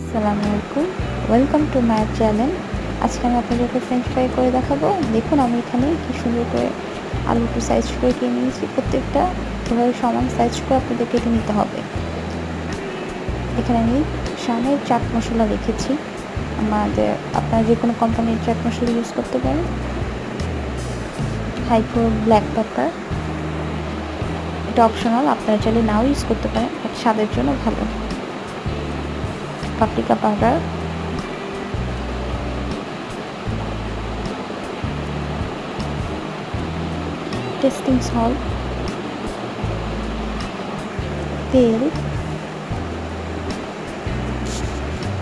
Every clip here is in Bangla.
আসসালামু আলাইকুম, ওয়েলকাম টু মাই চ্যানেল। আজকে আমি আপনাদেরকে ফ্রেঞ্চ ফ্রাই করে দেখাবো। দেখুন আমি এখানে কি সুন্দর করে আলু একটু সাইজ করে কেটে নিয়েছি। প্রত্যেকটা এভাবে সমান সাইজ করে আপনাদের কেটে নিতে হবে। এখানে আমি শানের চাট মশলা রেখেছি। আপনারা যে কোনো কোম্পানির চাট মশলা ইউজ করতে পারেন। হাইফো ব্ল্যাক পেপার, এটা অপশনাল, আপনারা চাইলে নাও ইউজ করতে পারেন, বাট স্বাদের জন্য ভালো। পাপরিকা পাউডার, টেস্টিং সল্ট, তেল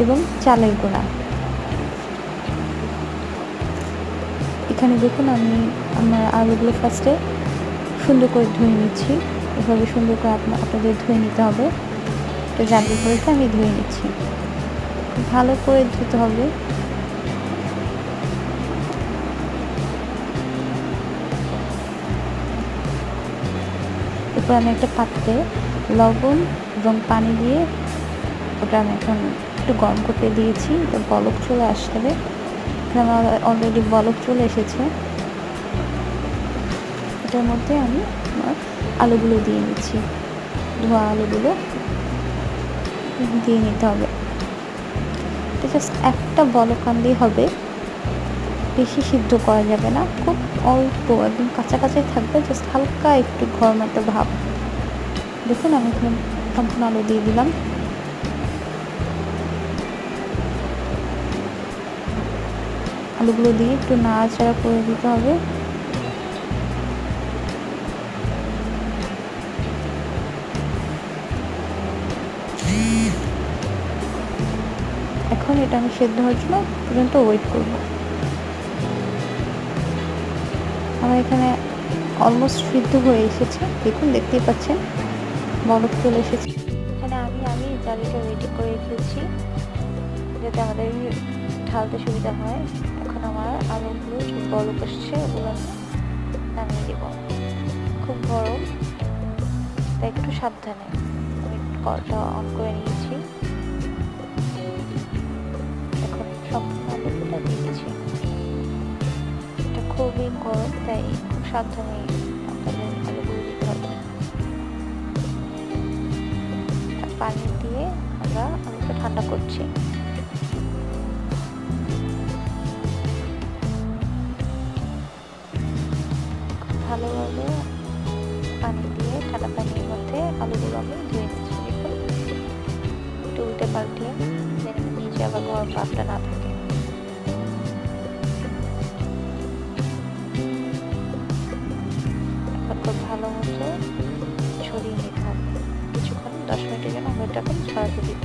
এবং চালের গুঁড়া। এখানে দেখুন আমি আমার আলুগুলো ফার্স্টে সুন্দর করে ধুয়ে নিচ্ছি। এভাবে সুন্দর করে আপনাদের ধুয়ে নিতে হবে। তো জানতে পড়েছে আমি ধুয়ে নিচ্ছি, ভালো করে ধুতে হবে। এরপর আমি একটা পাত্রে লবণ এবং পানি দিয়ে ওটা আমি এখন একটু গরম করতে দিয়েছি। তো বলক চলে আসবে। আমার অলরেডি বলক চলে এসেছে। এটার মধ্যে আমি আমার আলুগুলো দিয়ে নিচ্ছি। ধোয়া আলুগুলো দিয়ে নিতে হবে। এটা জাস্ট একটা বলক আনলেই হবে, বেশি সিদ্ধ করা যাবে না, খুব অল্প একদম কাঁচা কাঁচাই থাকবে, জাস্ট হালকা একটু গরম একটা ভাব। দেখুন আমি এখানে সম্পূর্ণ আলু দিয়ে দিলাম। আলুগুলো দিয়ে একটু নাড়াচাড়া করে দিতে হবে। এখন এটা আমি সেদ্ধ হওয়ার জন্য পর্যন্ত ওয়েট করব। আমার এখানে অলমোস্ট সিদ্ধ হয়ে এসেছে, দেখুন দেখতেই পাচ্ছেন বলক চলে এসেছে। এখানে আমি জালিটা রেডি করে রেখেছি যাতে আমাদের ঢালতে সুবিধা হয়। এখন আমার আলুগুলো যে বলক আসছে ওগুলো আমি নামিয়ে দেব। খুব গরম, তাই একটু সাবধানে। আমি কলটা অন করে নিয়েছি। এখন সম্পূর্ণ আলুগুলো দিয়ে দিচ্ছি। এটা খুবই গরম, তাই খুব সাবধানে আপনাদের আলুগুলো দিতে হবে। পানি দিয়ে আমরা আলুটা ঠান্ডা করছি। ভালোভাবে পানি দিয়ে ঠান্ডা পানির মধ্যে আলুগুলো আমি ধুয়ে নিচ্ছি। দেখুন একটু উল্টে পাল্টে যেন নিচে আবার গরম ভাবটা না থাকে। এখন ভালো মতো ছড়িয়ে নিতে হবে। কিছুক্ষণ 10 মিনিটের জন্য আমরা এটাকে ছড়াতে দিব।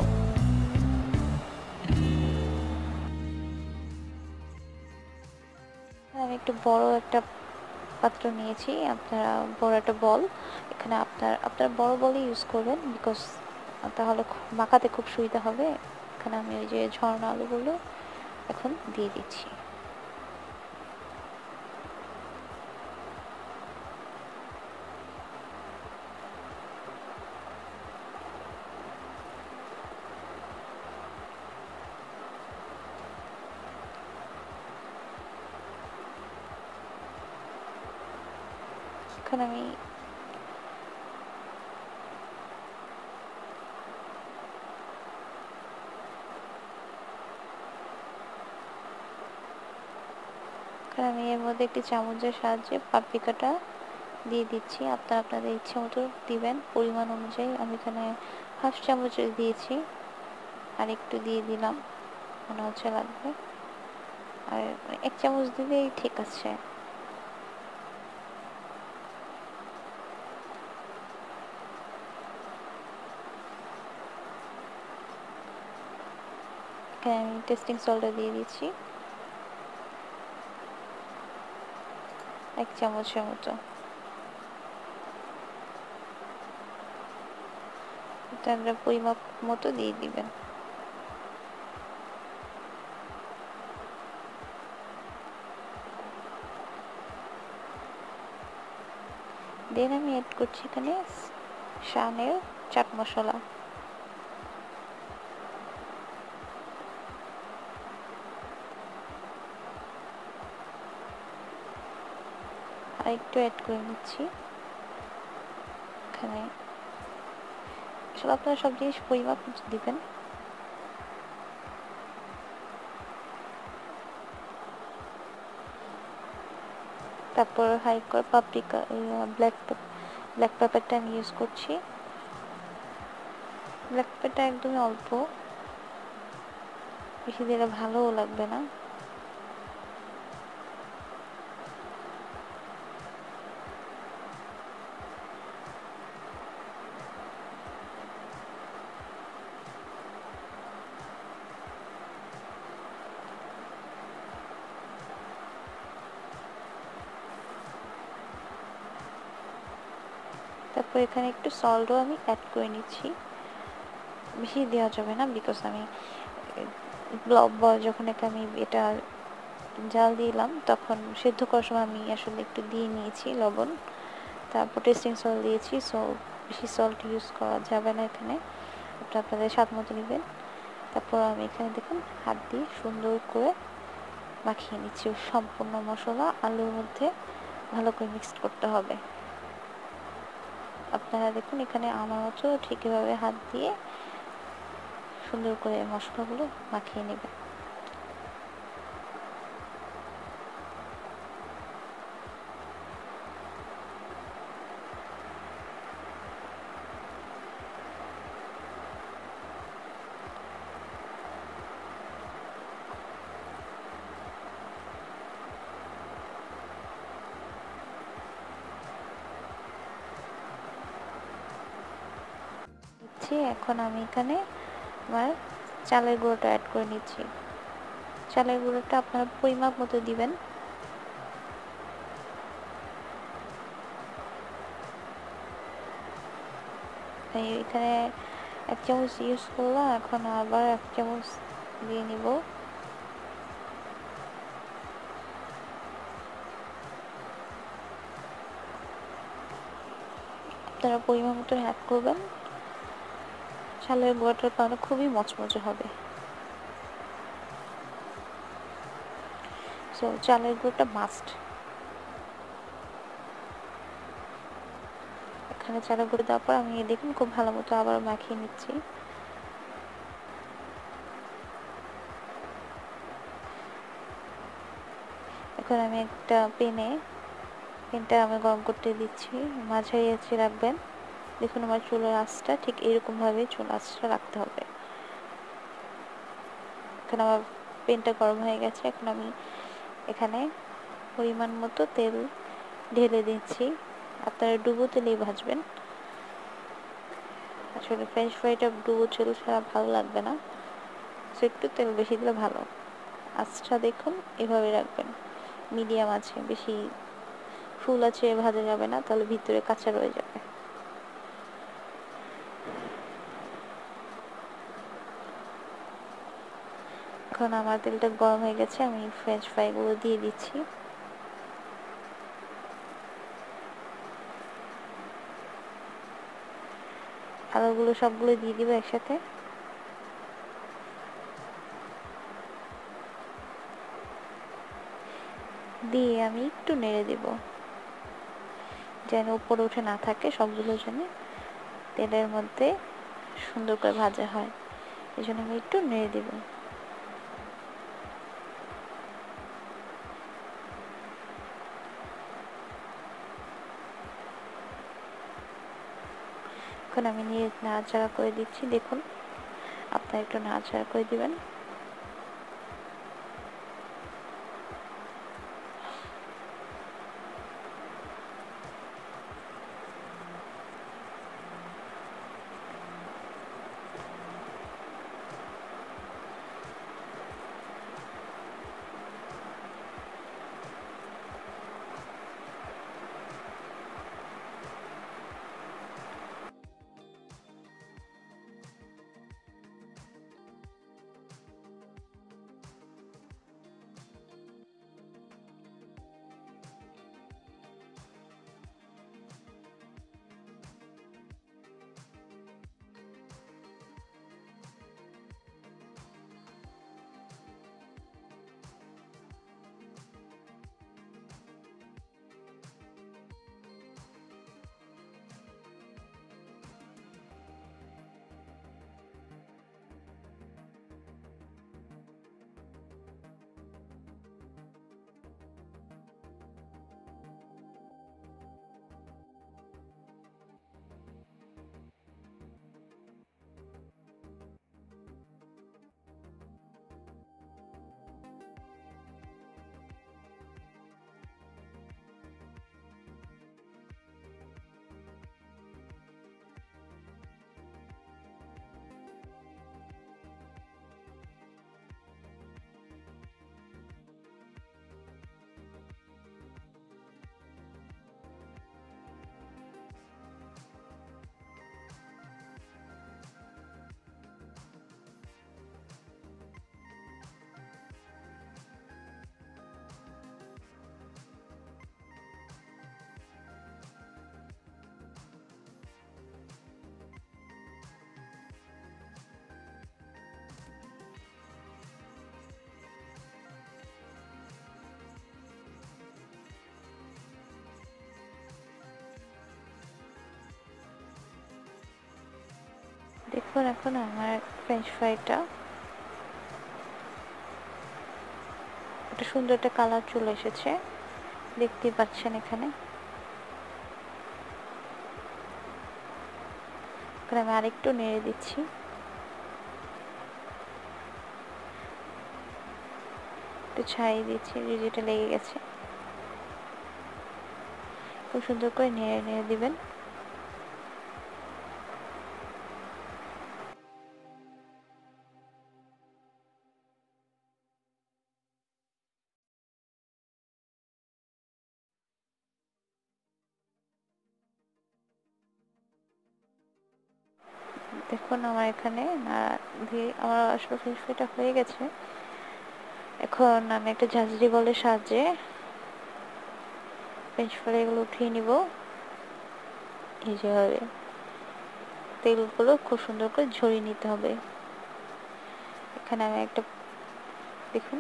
আমি একটু বড় একটা পাত্র নিয়েছি, আপনারা বড় একটা বল। এখানে আপনারা বড় বলই ইউজ করবেন, বিকজ তাহলে মাখাতে খুব সুবিধা হবে। এখানে আমি ওই যে ঝর্ণা আলুগুলো এখন দিয়ে দিচ্ছি। এখন আমি এর মধ্যে একটি চামচের সাহায্যে পাপরিকাটা দিয়ে দিচ্ছি। আপনারা আপনাদের ইচ্ছে মতো দিবেন পরিমাণ অনুযায়ী। আমি এখানে হাফ চামচ দিয়েছি, আর একটু দিয়ে দিলাম, মনে হচ্ছে লাগবে। আর 1 চামচ দিলেই ঠিক আছে। এখানে আমি টেস্টিং সল্টটা দিয়ে দিচ্ছি 1 চামচের মতো। এটা আমরা পরিমাপ মতো দিয়ে দিবেন। দেন আমি অ্যাড করছি এখানে শানের চাট মশলা। একটু অ্যাড করে নিচ্ছি। এখানে আসলে আপনারা সব জিনিস পরিমাপ দিবেন। তারপর হাই করে পাপরিকা ব্ল্যাক পেপারটা আমি ইউজ করছি। ব্ল্যাক পেপারটা একদমই অল্প, বেশি দিলে ভালোও লাগবে না। তারপর এখানে একটু সল্টও আমি অ্যাড করে নিচ্ছি। বেশি দেওয়া যাবে না, বিকজ আমি যখন আমি এটা জাল দিলাম তখন সেদ্ধ করার সময় আমি আসলে একটু দিয়ে নিয়েছি লবণ, তারপর টেস্টিং সল্ট দিয়েছি। সো বেশি সল্ট ইউজ করা যাবে না এখানে, আপনাদের স্বাদ মতো নেবেন। তারপর আমি এখানে দেখুন হাত দিয়ে সুন্দর করে মাখিয়ে নিচ্ছি সম্পূর্ণ মশলা আলুর মধ্যে, ভালো করে মিক্সড করতে হবে। আপনারা দেখুন এখানে আমার মতো ঠিক এভাবে হাত দিয়ে সুন্দর করে মশলাগুলো মাখিয়ে নেবেন। এখন আমি এখানে আমার চালের গুঁড়োটা অ্যাড করে নিচ্ছি। চালের গুঁড়োটা আপনারা পরিমাপ মতো দিবেন। এখানে 1 চামচ ইউজ করলাম, এখন আবার 1 চামচ দিয়ে নিব। আপনারা পরিমাণ মতো অ্যাড করবেন। চালের গুঁড়োটার কারণে খুবই মচমচে হবে। সো চালের গুঁড়োটা মাস্ট। এখানে চালের গুঁড়ো দেওয়ার পর আমি দেখুন খুব ভালো মতো আবার মাখিয়ে নিচ্ছি। এখন আমি একটা পেনটা আমি গরম করতে দিচ্ছি, মাঝারি আঁচে রাখবেন। দেখুন আমার চুলার আঁচটা ঠিক এরকম ভাবে চুলার আঁচটা রাখতে হবে। এখন আমার পেনটা গরম হয়ে গেছে, এখন আমি এখানে পরিমাণ মতো তেল ঢেলে দিচ্ছি। আপনারা ডুবো তেলেই ভাজবেন, আসলে ফ্রেঞ্চ ফ্রাইটা ডুবো তেল ছাড়া ভালো লাগবে না, সো একটু তেল বেশি দিলে ভালো। আঁচটা দেখুন এভাবে রাখবেন, মিডিয়াম আছে, বেশি ফুল আছে ভাজা যাবে না, তাহলে ভিতরে কাঁচা রয়ে যাবে। এখন আমার তেলটা গরম হয়ে গেছে, আমি ফ্রেঞ্চ ফ্রাইগুলো দিয়ে দিচ্ছি। আলুগুলো সবগুলো দিয়ে দিব একসাথে। দিয়ে আমি একটু নেড়ে দেব, যেন উপরে উঠে না থাকে, সবগুলো যেন তেলের মধ্যে সুন্দর করে ভাজা হয়, এই জন্য আমি একটু নেড়ে দেব। এখন আমি নাড়াচাড়া করে দিচ্ছি, দেখুন আপনারা একটু নাড়াচাড়া করে দিবেন। এখন আমার ফ্রেঞ্চ ফ্রাইটা একটা সুন্দর একটা কালার চলে এসেছে, দেখতেই পাচ্ছেন এখানে। আমি আরেকটু নেড়ে দিচ্ছি। একটু ছাড়িয়ে দিচ্ছি, যেটা লেগে গেছে। খুব সুন্দর করে নেড়ে নেড়ে দিবেন। দেখুন আমার এখানে আমার আসলে ফ্রেঞ্চ ফ্রাইটা হয়ে গেছে। এখন আমি একটা ঝাঁঝরি বলের সাহায্যে ফ্রেঞ্চ ফ্রাইগুলো উঠিয়ে নিব। এই যেভাবে তেলগুলো খুব সুন্দর করে ঝরিয়ে নিতে হবে। এখানে আমি দেখুন,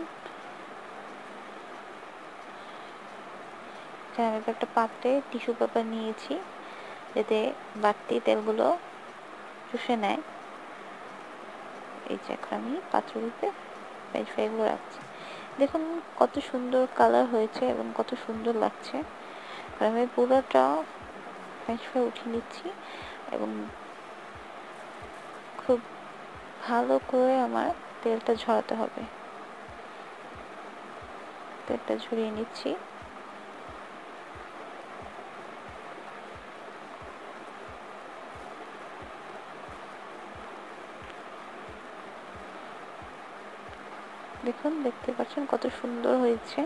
এখানে আমি একটা পাত্রে টিস্যু পেপার নিয়েছি, যাতে বাড়তি তেলগুলো শুষে নেয়। এই যে এখন আমি পাত্রগুলোতে ফ্রেঞ্চ ফ্রাইগুলো রাখছি। দেখুন কত সুন্দর কালার হয়েছে এবং কত সুন্দর লাগছে। আমি পুরোটা ফ্রেঞ্চ ফ্রাই উঠিয়ে নিচ্ছি এবং খুব ভালো করে আমার তেলটা ঝরাতে হবে। তেলটা ঝরিয়ে নিচ্ছি। দেখুন, দেখতে পাচ্ছেন কত সুন্দর হয়েছে।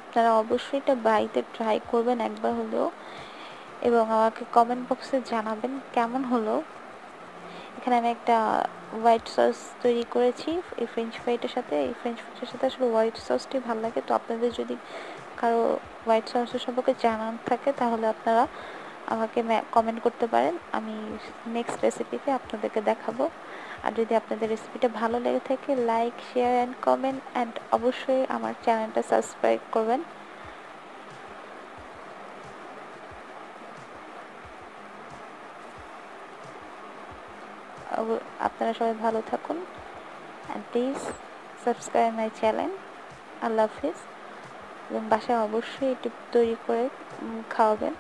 আপনারা অবশ্যই এটা বাড়িতে ট্রাই করবেন একবার হলেও, এবং আমাকে কমেন্ট বক্সে জানাবেন কেমন হলো। এখানে আমি একটা হোয়াইট সস তৈরি করেছি এই ফ্রেঞ্চ ফ্রাইটার সাথে। এই ফ্রেঞ্চ ফ্রাইটার সাথে আসলে হোয়াইট সসটি ভালো লাগে। তো আপনাদের যদি কারো হোয়াইট সসের সম্পর্কে জানার থাকে তাহলে আপনারা আমাকে কমেন্ট করতে পারেন। আমি নেক্সট রেসিপিতে আপনাদেরকে দেখাবো। আর যদি আপনাদের রেসিপিটা ভালো লেগে থাকে, like, share and comment, and অবশ্যই আমার চ্যানেলটা সাবস্ক্রাইব করবেন। আপনারা সবাই ভালো থাকুন, and please subscribe my channel. আল্লাহ হাফিজ। এবং বাসায় অবশ্যই এটি তৈরি করে খাওয়াবেন।